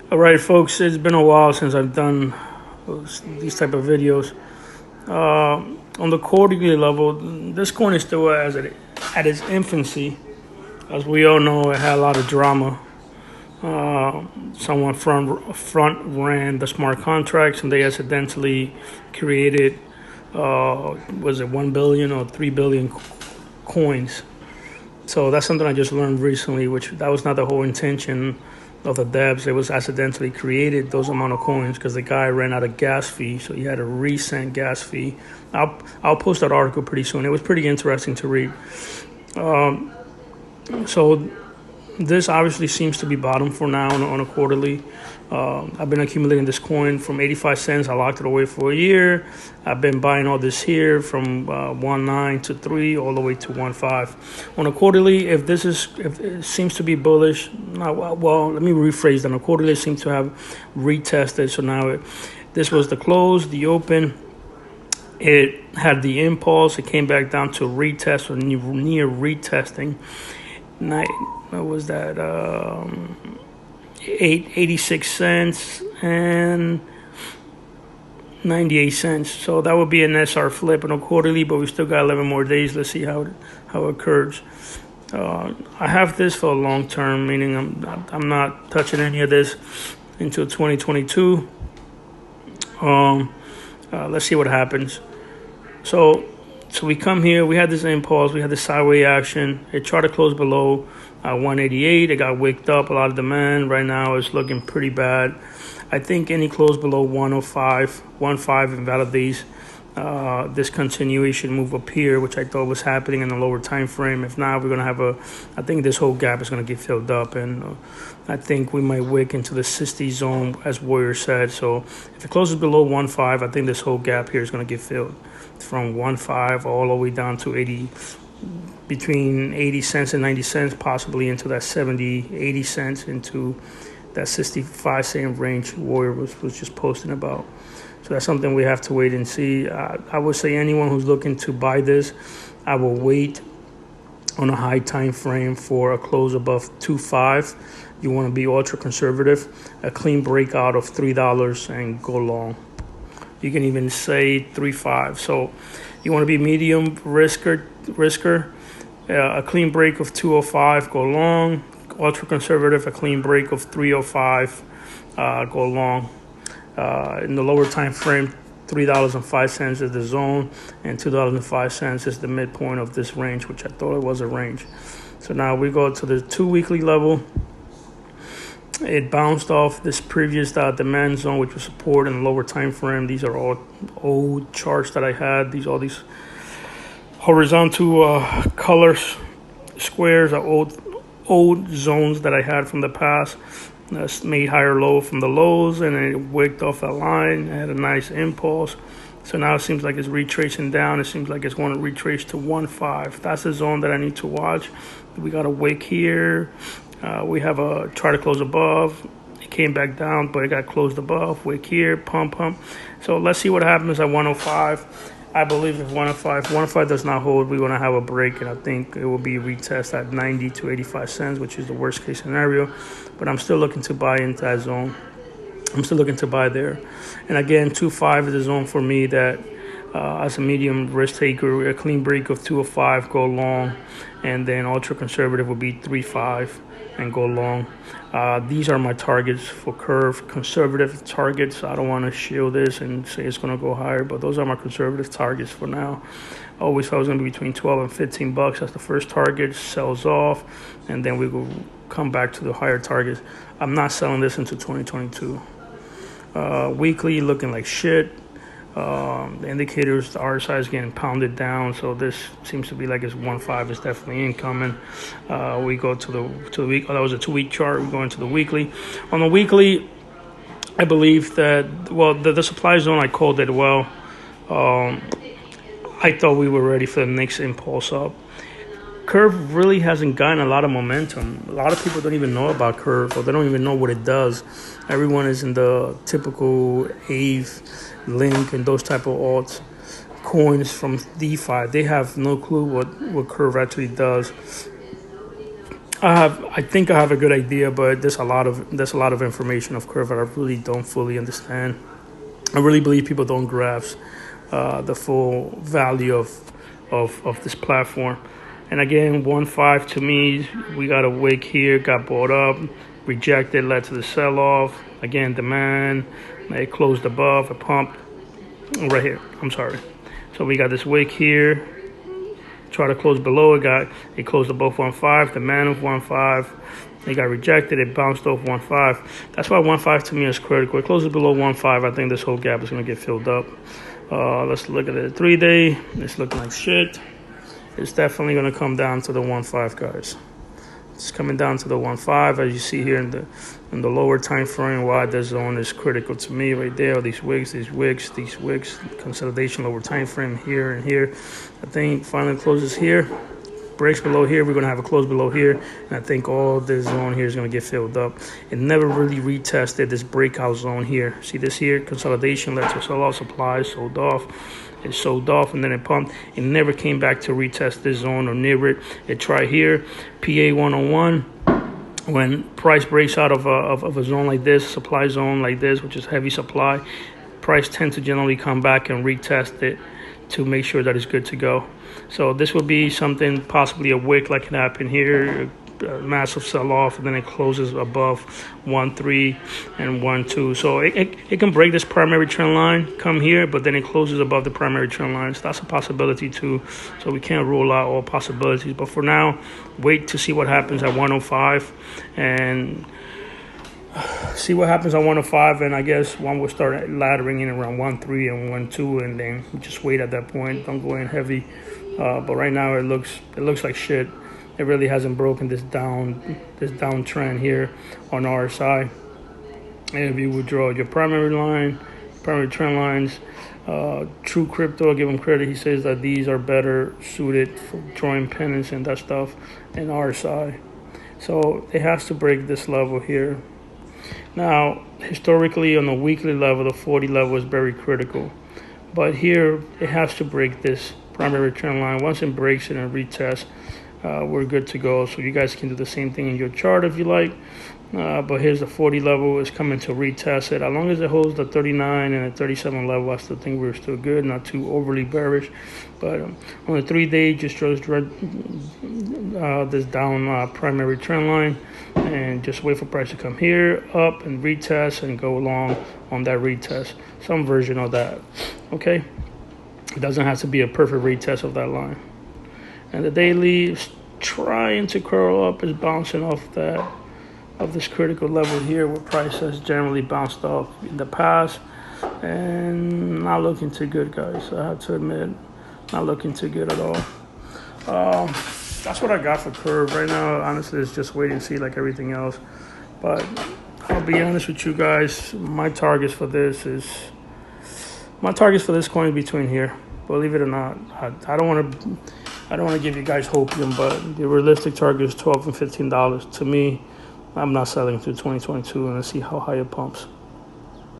All right, folks, it's been a while since I've done these type of videos. On the quarterly level, this coin is still at its infancy. As we all know, it had a lot of drama. Someone front ran the smart contracts, and they accidentally created, was it 1 billion or 3 billion coins? So that's something I just learned recently, which that was not the whole intention of the devs. It was accidentally created those amount of coins because the guy ran out of gas fee, so he had a resend gas fee. I'll post that article pretty soon. It was pretty interesting to read. So this obviously seems to be bottom for now on a quarterly. I've been accumulating this coin from 85 cents. I locked it away for a year. I've been buying all this here from 1.9 to 3 all the way to 1.5. On a quarterly, if it seems to be bullish, well, let me rephrase that. On a quarterly, it seems to have retested. So now this was the close, the open. It had the impulse. It came back down to retest or near retesting. What was that? 86 cents and 98 cents. So that would be an SR flip on a quarterly, but we still got 11 more days. Let's see how it occurs. I have this for a long term, meaning I'm not touching any of this until 2022. Let's see what happens. So we come here. We had this impulse. We had this sideways action. It tried to close below 188. It got wicked up. A lot of demand. Right now, it's looking pretty bad. I think any close below 105, 1.5 invalidates this continuation move up here, which I thought was happening in the lower time frame. If not, we're going to have I think this whole gap is going to get filled up, and I think we might wick into the 60 zone, as Warrior said. So if it closes below 1.5, I think this whole gap here is going to get filled from 1.5 all the way down to 80, between 80 cents and 90 cents, possibly into that 70, 80 cents, into that 65 cent range Warrior was just posting about. So that's something we have to wait and see. I would say anyone who's looking to buy this, I will wait on a high time frame for a close above 2.5. You want to be ultra conservative, a clean breakout of $3 and go long. You can even say 3.5. So you want to be medium risker. A clean break of 2.05, go long. Ultra conservative, a clean break of 3.05, go long. In the lower time frame, $3.05 is the zone, and $2.05 is the midpoint of this range, which I thought it was a range. So now we go to the 2 weekly level. It bounced off this previous demand zone, which was support in the lower time frame. These are all old charts that I had. All these horizontal colors, squares are old zones that I had from the past. That's made higher low from the lows, and it wicked off that line. It had a nice impulse. So now it seems like it's retracing down. It seems like it's going to retrace to 1.5. That's the zone that I need to watch. We got a wick here. We have a try to close above. It came back down, but it got closed above. Wick here, pump. So let's see what happens at 105. I believe if 105 does not hold, we're going to have a break, and I think it will be retest at 90 to 85 cents, which is the worst case scenario. But I'm still looking to buy into that zone. I'm still looking to buy there. And again, 2.5 is a zone for me that as a medium risk taker, a clean break of 2.05, go long, and then ultra conservative would be 3.5 and go long. These are my targets for curve, conservative targets. I don't want to shield this and say it's going to go higher, but those are my conservative targets for now. I always thought it was going to be between 12 and 15 bucks. That's the first target, sells off, and then we will come back to the higher targets. I'm not selling this into 2022. Weekly looking like shit. The indicators, the RSI is getting pounded down, so this seems to be like it's 1.5 is definitely incoming. We go to the week. Oh, that was a 2-week chart. We go into the weekly. On the weekly, I believe that the supply zone, I called it well. I thought we were ready for the next impulse up. Curve really hasn't gotten a lot of momentum. A lot of people don't even know about Curve, or they don't even know what it does. Everyone is in the typical AVE, Link, and those type of alts, coins from DeFi. They have no clue what Curve actually does. I think I have a good idea, but there's a lot of information of curve that I really don't fully understand. I really believe people don't grasp the full value of this platform. And again, 1.5 to me, we got a wick here, got bought up, rejected, led to the sell-off. Again, demand, it closed above a pump right here. I'm sorry. So we got this wick here. Try to close below it closed above 1.5, the man of 1.5. It got rejected, it bounced off 1.5. That's why 1.5 to me is critical. It closes below 1.5, I think this whole gap is going to get filled up. Let's look at the 3-day. It's looking like shit. It's definitely going to come down to the 1.5, guys. It's coming down to the 1.5, as you see here in the lower time frame. Why this zone is critical to me right there. These wicks, consolidation lower time frame here and here. I think finally closes here, breaks below here. We're gonna have a close below here, and I think all this zone here is gonna get filled up. It never really retested this breakout zone here. See this here, consolidation led to sell-off, supply sold off. It sold off and then it pumped. It never came back to retest this zone or near it. It tried here, PA 101. When price breaks out of a zone like this, supply zone like this, which is heavy supply, price tends to generally come back and retest it to make sure that it's good to go. So this would be something, possibly a wick like it happened here, a massive sell-off, and then it closes above 1.3 and 1.2. So it can break this primary trend line, come here, but then it closes above the primary trend line. So that's a possibility too. So we can't rule out all possibilities. But for now, wait to see what happens at 105 and see what happens at 105. And I guess one will start laddering in around 1.3 and 1.2, and then just wait at that point. Don't go in heavy. But right now it looks like shit. It really hasn't broken this downtrend here on RSI. And if you would draw your primary trend lines, True Crypto, I give him credit. He says that these are better suited for drawing pennants and that stuff in RSI. So it has to break this level here. Now, historically on the weekly level, the 40 level is very critical. But here, it has to break this primary trend line. Once it breaks it and retests, we're good to go. So you guys can do the same thing in your chart if you like. But here's the 40 level. It's coming to retest it. As long as it holds the 39 and the 37 level, I still think we're still good, not too overly bearish. But on the 3-day, just shows this down primary trend line, and just wait for price to come here, up and retest and go along on that retest. Some version of that, okay? It doesn't have to be a perfect retest of that line. And the daily is trying to curl up, is bouncing off this critical level here where price has generally bounced off in the past, and not looking too good, guys. I have to admit, not looking too good at all. That's what I got for curve right now. Honestly, it's just wait and see like everything else. But I'll be honest with you guys, my targets for this coin is between here. Believe it or not, I don't want to give you guys hopium, but the realistic target is $12 and $15. To me, I'm not selling through 2022, and let's see how high it pumps.